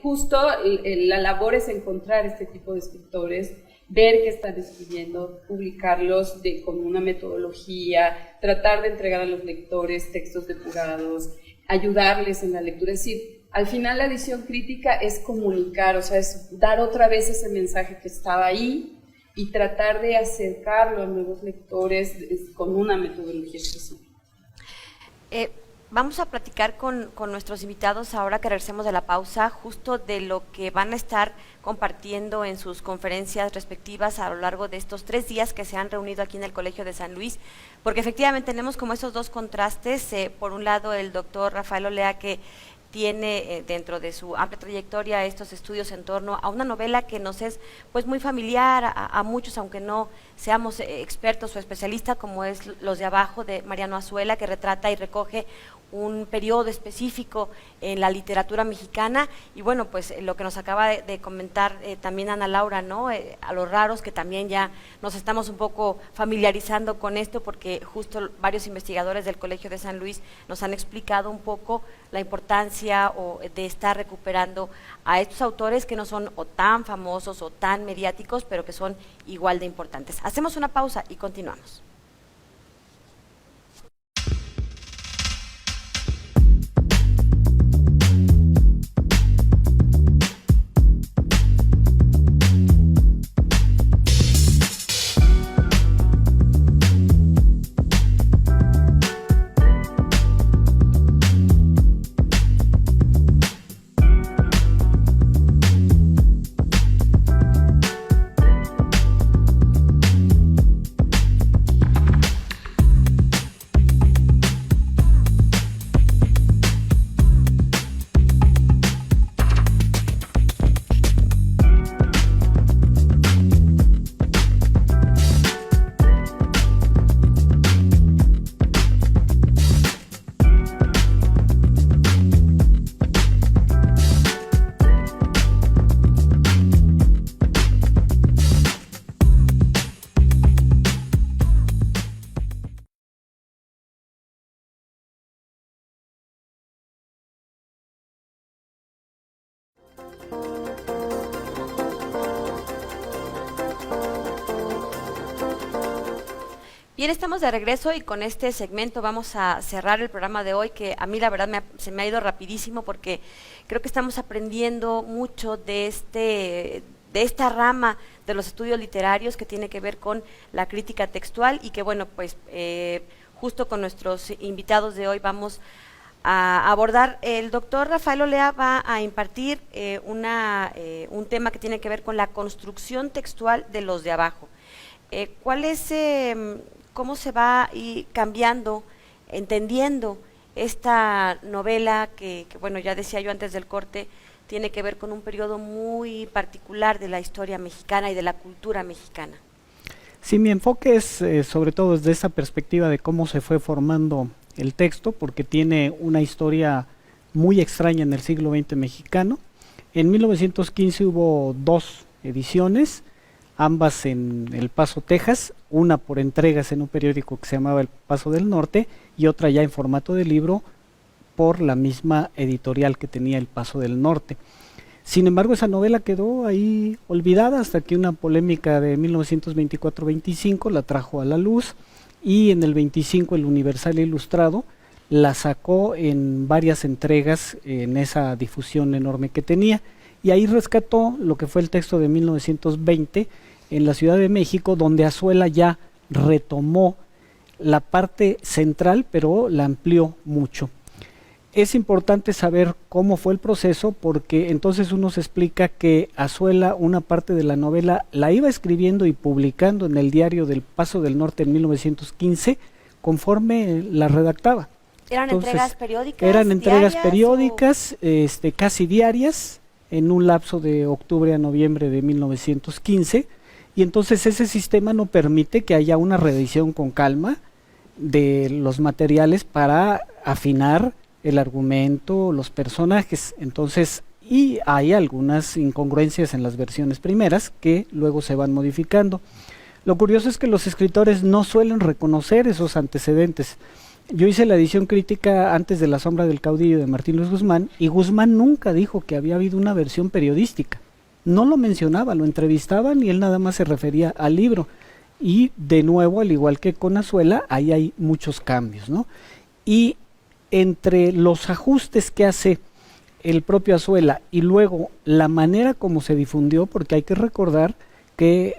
Speaker 6: justo la labor es encontrar este tipo de escritores, ver qué están escribiendo, publicarlos con una metodología, tratar de entregar a los lectores textos depurados, ayudarles en la lectura. Es decir, al final la edición crítica es comunicar, o sea, es dar otra vez ese mensaje que estaba ahí y tratar de acercarlo a nuevos lectores con una metodología específica.
Speaker 1: Vamos a platicar con nuestros invitados ahora que regresemos de la pausa, justo de lo que van a estar compartiendo en sus conferencias respectivas a lo largo de estos 3 días que se han reunido aquí en el Colegio de San Luis, porque efectivamente tenemos como esos dos contrastes, por un lado el doctor Rafael Olea, que tiene dentro de su amplia trayectoria estos estudios en torno a una novela que nos es pues muy familiar a muchos, aunque no seamos expertos o especialistas, como es Los de Abajo, de Mariano Azuela, que retrata y recoge un periodo específico en la literatura mexicana. Y bueno, pues lo que nos acaba de comentar también Ana Laura, ¿no? A los raros, que también ya nos estamos un poco familiarizando con esto, porque justo varios investigadores del Colegio de San Luis nos han explicado un poco la importancia de estar recuperando a estos autores que no son o tan famosos o tan mediáticos, pero que son igual de importantes. Hacemos una pausa y continuamos. Bien, estamos de regreso y con este segmento vamos a cerrar el programa de hoy, que a mí la verdad se me ha ido rapidísimo, porque creo que estamos aprendiendo mucho de esta rama de los estudios literarios que tiene que ver con la crítica textual, y que bueno, pues justo con nuestros invitados de hoy vamos a abordar. El doctor Rafael Olea va a impartir un tema que tiene que ver con la construcción textual de Los de Abajo. ¿Cuál es, cómo se va a ir cambiando, entendiendo esta novela que, bueno, ya decía yo antes del corte, tiene que ver con un periodo muy particular de la historia mexicana y de la cultura mexicana?
Speaker 5: Sí, mi enfoque es sobre todo desde esa perspectiva de cómo se fue formando el texto, porque tiene una historia muy extraña en el siglo XX mexicano. En 1915 hubo 2 ediciones, ambas en El Paso, Texas, una por entregas en un periódico que se llamaba El Paso del Norte y otra ya en formato de libro por la misma editorial que tenía El Paso del Norte. Sin embargo, esa novela quedó ahí olvidada hasta que una polémica de 1924-25 la trajo a la luz, y en el 25 el Universal Ilustrado la sacó en varias entregas en esa difusión enorme que tenía, y ahí rescató lo que fue el texto de 1920 en la Ciudad de México, donde Azuela ya retomó la parte central, pero la amplió mucho. Es importante saber cómo fue el proceso, porque entonces uno se explica que Azuela una parte de la novela la iba escribiendo y publicando en el diario del Paso del Norte en 1915 conforme la redactaba.
Speaker 1: ¿Eran
Speaker 5: entonces,
Speaker 1: entregas periódicas?
Speaker 5: Eran entregas periódicas, casi diarias, en un lapso de octubre a noviembre de 1915. y entonces ese sistema no permite que haya una reedición con calma de los materiales para afinar el argumento, los personajes. Entonces, y hay algunas incongruencias en las versiones primeras que luego se van modificando. Lo curioso es que los escritores no suelen reconocer esos antecedentes. Yo hice la edición crítica antes de La sombra del caudillo de Martín Luis Guzmán, y Guzmán nunca dijo que había habido una versión periodística. No lo mencionaba, lo entrevistaban y él nada más se refería al libro. Y de nuevo, al igual que con Azuela, ahí hay muchos cambios, ¿no? Y entre los ajustes que hace el propio Azuela y luego la manera como se difundió, porque hay que recordar que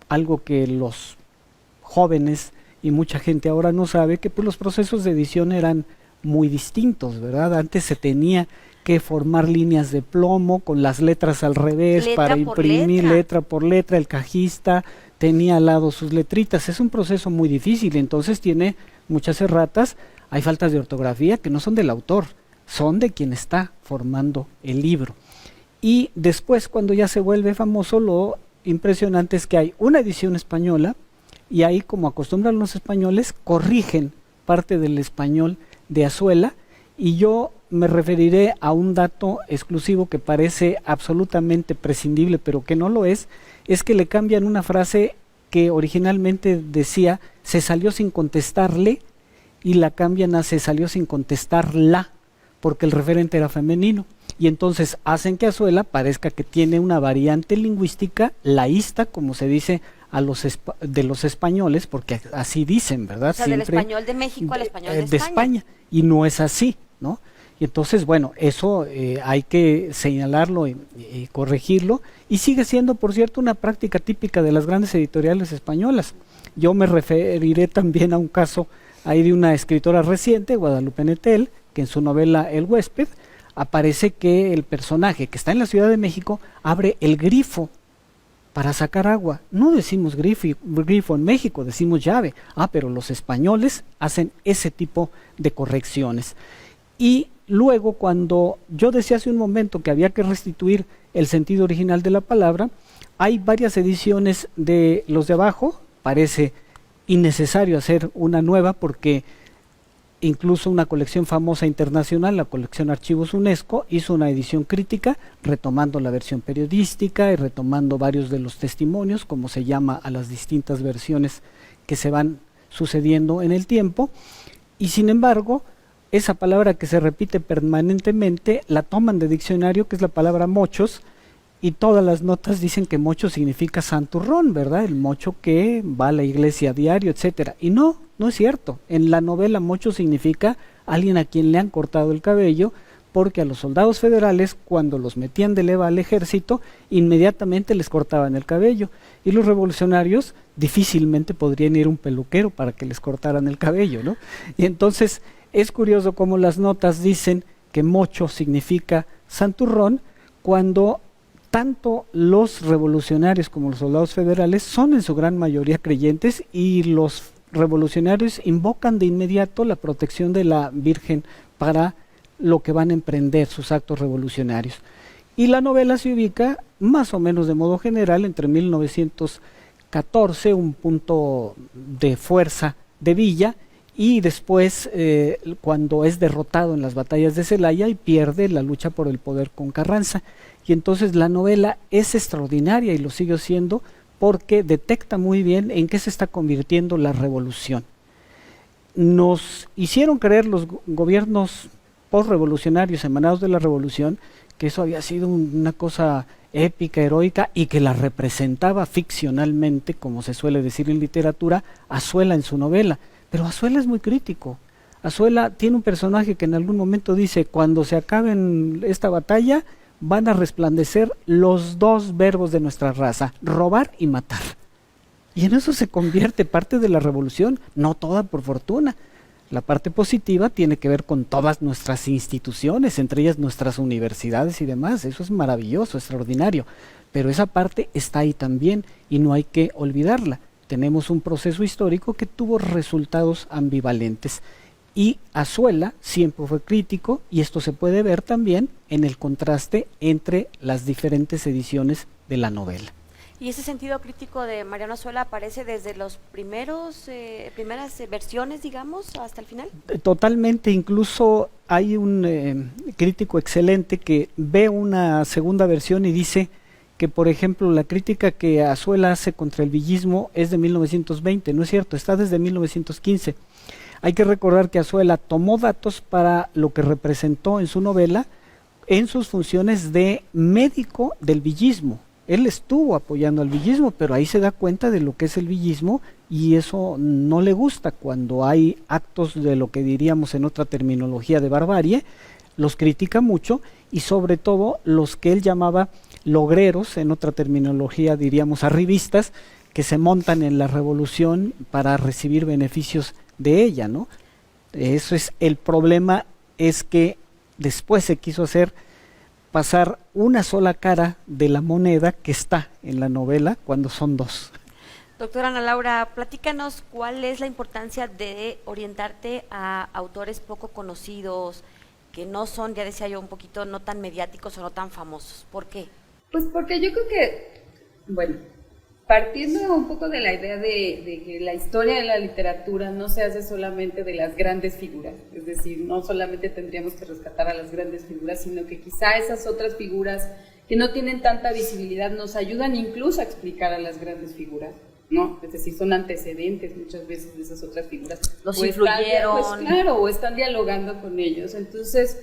Speaker 5: algo que los jóvenes y mucha gente ahora no sabe, que pues los procesos de edición eran muy distintos, ¿verdad? Antes se tenía que formar líneas de plomo con las letras al revés para imprimir letra por letra, el cajista tenía al lado sus letritas, es un proceso muy difícil, entonces tiene muchas erratas, hay faltas de ortografía que no son del autor, son de quien está formando el libro. Y después, cuando ya se vuelve famoso, lo impresionante es que hay una edición española, y ahí, como acostumbran los españoles, corrigen parte del español de Azuela, y yo me referiré a un dato exclusivo que parece absolutamente prescindible, pero que no lo es que le cambian una frase que originalmente decía se salió sin contestarle, y la cambian a se salió sin contestarla, porque el referente era femenino, y entonces hacen que Azuela parezca que tiene una variante lingüística laísta, como se dice de los españoles, porque así dicen, ¿verdad?
Speaker 1: O sea,
Speaker 5: siempre,
Speaker 1: del español de México al español
Speaker 5: de España, y no es así, ¿no? Y entonces, bueno, eso hay que señalarlo y corregirlo, y sigue siendo, por cierto, una práctica típica de las grandes editoriales españolas. Yo me referiré también a un caso ahí de una escritora reciente, Guadalupe Nettel, que en su novela El huésped aparece que el personaje que está en la Ciudad de México abre el grifo para sacar agua. No decimos grifo en México, decimos llave. Pero los españoles hacen ese tipo de correcciones. Y luego, cuando yo decía hace un momento que había que restituir el sentido original de la palabra, hay varias ediciones de los de abajo. Parece innecesario hacer una nueva porque incluso una colección famosa internacional, la colección Archivos UNESCO, hizo una edición crítica retomando la versión periodística y retomando varios de los testimonios, como se llama a las distintas versiones que se van sucediendo en el tiempo. Y sin embargo, esa palabra que se repite permanentemente la toman de diccionario, que es la palabra mochos, y todas las notas dicen que mocho significa santurrón, ¿verdad? El mocho que va a la iglesia a diario, etcétera. Y no es cierto. En la novela mocho significa alguien a quien le han cortado el cabello, porque a los soldados federales, cuando los metían de leva al ejército, inmediatamente les cortaban el cabello. Y los revolucionarios difícilmente podrían ir a un peluquero para que les cortaran el cabello, ¿no? Y entonces es curioso cómo las notas dicen que mocho significa santurrón, cuando tanto los revolucionarios como los soldados federales son en su gran mayoría creyentes, y los revolucionarios invocan de inmediato la protección de la Virgen para lo que van a emprender sus actos revolucionarios. Y la novela se ubica más o menos de modo general entre 1914, un punto de fuerza de Villa, y después cuando es derrotado en las batallas de Celaya y pierde la lucha por el poder con Carranza. Y entonces la novela es extraordinaria, y lo sigue siendo, porque detecta muy bien en qué se está convirtiendo la revolución. Nos hicieron creer los gobiernos postrevolucionarios emanados de la revolución que eso había sido una cosa épica, heroica, y que la representaba ficcionalmente, como se suele decir en literatura, Azuela en su novela. Pero Azuela es muy crítico. Azuela tiene un personaje que en algún momento dice: cuando se acabe esta batalla, van a resplandecer los dos verbos de nuestra raza, robar y matar. Y en eso se convierte parte de la revolución, no toda por fortuna. La parte positiva tiene que ver con todas nuestras instituciones, entre ellas nuestras universidades y demás. Eso es maravilloso, extraordinario. Pero esa parte está ahí también y no hay que olvidarla. Tenemos un proceso histórico que tuvo resultados ambivalentes. Y Azuela siempre fue crítico, y esto se puede ver también en el contraste entre las diferentes ediciones de la novela.
Speaker 1: ¿Y ese sentido crítico de Mariano Azuela aparece desde los primeras versiones, digamos, hasta el final?
Speaker 5: Totalmente, incluso hay un crítico excelente que ve una segunda versión y dice que, por ejemplo, la crítica que Azuela hace contra el villismo es de 1920, no es cierto, está desde 1915. Hay que recordar que Azuela tomó datos para lo que representó en su novela en sus funciones de médico del villismo. Él estuvo apoyando al villismo, pero ahí se da cuenta de lo que es el villismo y eso no le gusta cuando hay actos de lo que diríamos en otra terminología de barbarie, los critica mucho y sobre todo los que él llamaba logreros, en otra terminología diríamos arribistas, que se montan en la revolución para recibir beneficios de ella, ¿no? Eso es el problema, es que después se quiso hacer pasar una sola cara de la moneda que está en la novela cuando son dos.
Speaker 1: Doctora Ana Laura, platícanos cuál es la importancia de orientarte a autores poco conocidos, que no son, ya decía yo, un poquito no tan mediáticos o no tan famosos. ¿Por qué?
Speaker 6: Pues porque yo creo que, bueno, partiendo un poco de la idea de que la historia de la literatura no se hace solamente de las grandes figuras, es decir, no solamente tendríamos que rescatar a las grandes figuras, sino que quizá esas otras figuras que no tienen tanta visibilidad nos ayudan incluso a explicar a las grandes figuras, ¿no? Es decir, son antecedentes muchas veces de esas otras figuras.
Speaker 1: Los influyeron.
Speaker 6: Pues claro, o están dialogando con ellos. Entonces,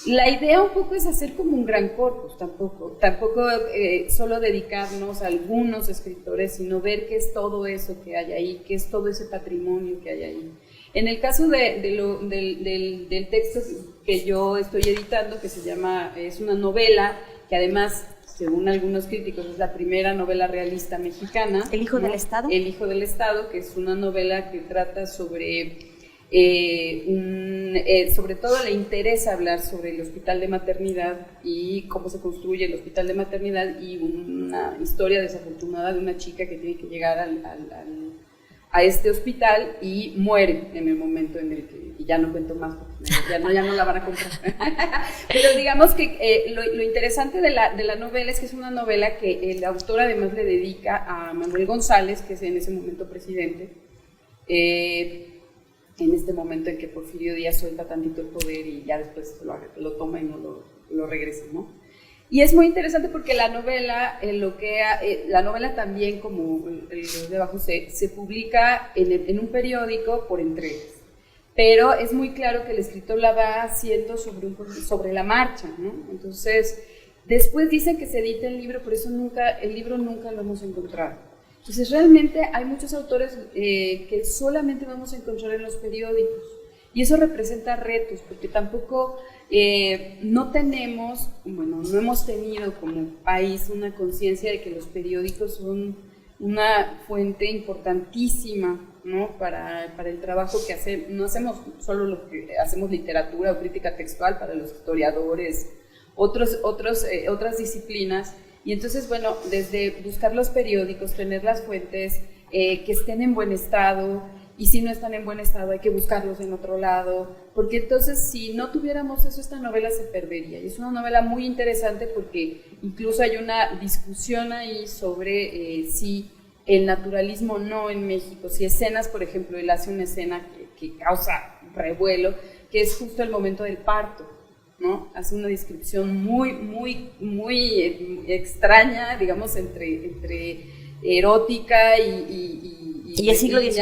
Speaker 6: la idea un poco es hacer como un gran corpus, tampoco solo dedicarnos a algunos escritores, sino ver qué es todo eso que hay ahí, qué es todo ese patrimonio que hay ahí. En el caso del texto que yo estoy editando, que se llama, es una novela, que además, según algunos críticos, es la primera novela realista mexicana.
Speaker 1: ¿El hijo del Estado?
Speaker 6: El hijo del Estado, que es una novela que trata sobre... sobre todo le interesa hablar sobre el hospital de maternidad y cómo se construye el hospital de maternidad y una historia desafortunada de una chica que tiene que llegar a este hospital y muere en el momento en el que, y ya no cuento más porque ya no la van a comprar. Pero digamos que lo interesante de la novela es que es una novela que el autor además le dedica a Manuel González, que es en ese momento presidente, en este momento en que Porfirio Díaz suelta tantito el poder y ya después lo toma y no lo regresa, ¿no? Y es muy interesante porque la novela, la novela también, como el de abajo, se publica en un periódico por entregas, pero es muy claro que el escritor la va haciendo sobre la marcha, ¿no? Entonces, después dicen que se edita el libro, por eso el libro nunca lo hemos encontrado. Entonces, realmente hay muchos autores que solamente vamos a encontrar en los periódicos y eso representa retos, porque tampoco no hemos tenido como país una conciencia de que los periódicos son una fuente importantísima, ¿no? para el trabajo que hacemos. No hacemos solo lo que hacemos literatura o crítica textual para los historiadores, otras disciplinas. Y entonces, bueno, desde buscar los periódicos, tener las fuentes que estén en buen estado, y si no están en buen estado hay que buscarlos en otro lado, porque entonces si no tuviéramos eso, esta novela se perdería. Y es una novela muy interesante porque incluso hay una discusión ahí sobre si el naturalismo o no en México, si escenas, por ejemplo, él hace una escena que causa revuelo, que es justo el momento del parto, ¿no? Hace una descripción muy extraña, digamos, entre erótica
Speaker 1: y el siglo XIX.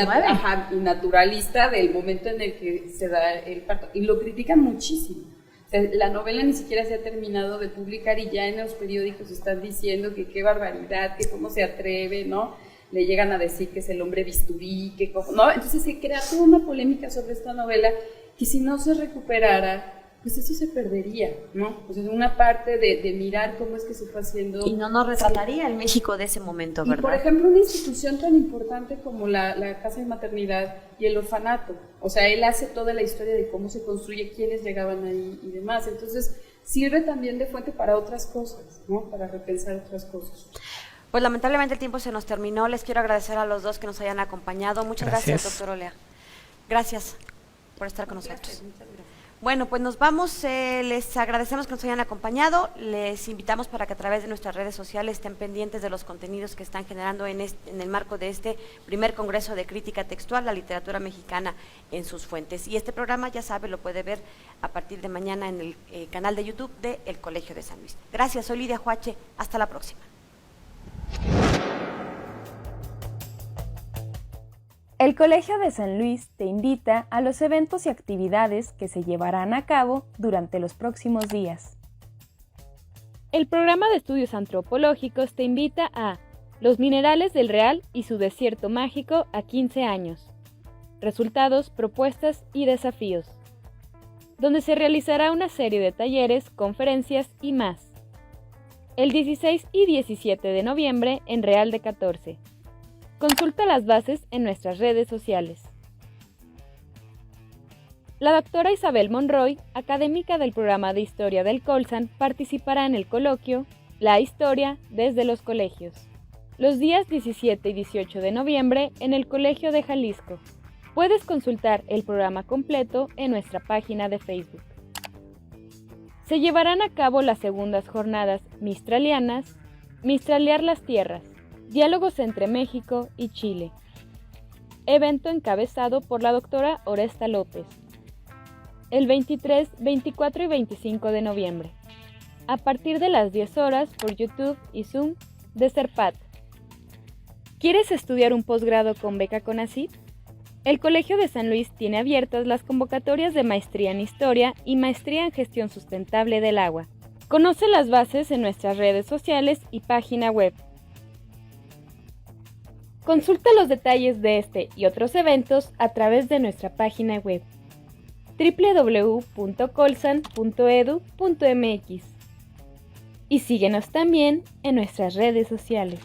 Speaker 6: Y naturalista del momento en el que se da el parto. Y lo critican muchísimo. O sea, la novela ni siquiera se ha terminado de publicar y ya en los periódicos están diciendo que qué barbaridad, que cómo se atreve, ¿no? Le llegan a decir que es el hombre bisturí, que cómo, ¿no? Entonces se crea toda una polémica sobre esta novela que si no se recuperara, pues eso se perdería, ¿no? Pues es una parte de mirar cómo es que se fue haciendo.
Speaker 1: Y no nos retrataría el México de ese momento, ¿verdad?
Speaker 6: Y por ejemplo, una institución tan importante como la casa de maternidad y el orfanato. O sea, él hace toda la historia de cómo se construye, quiénes llegaban ahí y demás. Entonces, sirve también de fuente para otras cosas, ¿no? Para repensar otras cosas.
Speaker 1: Pues lamentablemente el tiempo se nos terminó. Les quiero agradecer a los dos que nos hayan acompañado. Muchas gracias doctor Olea. Gracias por estar con nosotros.
Speaker 6: Muchas gracias.
Speaker 1: Bueno, pues nos vamos, les agradecemos que nos hayan acompañado, les invitamos para que a través de nuestras redes sociales estén pendientes de los contenidos que están generando en el marco de este primer Congreso de Crítica Textual, la literatura mexicana en sus fuentes. Y este programa, ya sabe, lo puede ver a partir de mañana en el canal de YouTube de El Colegio de San Luis. Gracias, soy Lidia Huache, hasta la próxima.
Speaker 2: El Colegio de San Luis te invita a los eventos y actividades que se llevarán a cabo durante los próximos días. El programa de estudios antropológicos te invita a Los minerales del Real y su desierto mágico a 15 años. Resultados, propuestas y desafíos. Donde se realizará una serie de talleres, conferencias y más. El 16 y 17 de noviembre en Real de 14. Consulta las bases en nuestras redes sociales. La doctora Isabel Monroy, académica del programa de Historia del Colsan, participará en el coloquio La Historia desde los Colegios, los días 17 y 18 de noviembre en el Colegio de Jalisco. Puedes consultar el programa completo en nuestra página de Facebook. Se llevarán a cabo las segundas jornadas mistralianas, Mistralear las Tierras, Diálogos entre México y Chile. Evento encabezado por la doctora Oresta López. El 23, 24 y 25 de noviembre. A partir de las 10 horas por YouTube y Zoom de CERPAT. ¿Quieres estudiar un posgrado con beca CONACYT? El Colegio de San Luis tiene abiertas las convocatorias de Maestría en Historia y Maestría en Gestión Sustentable del Agua. Conoce las bases en nuestras redes sociales y página web. Consulta los detalles de este y otros eventos a través de nuestra página web www.colsan.edu.mx y síguenos también en nuestras redes sociales.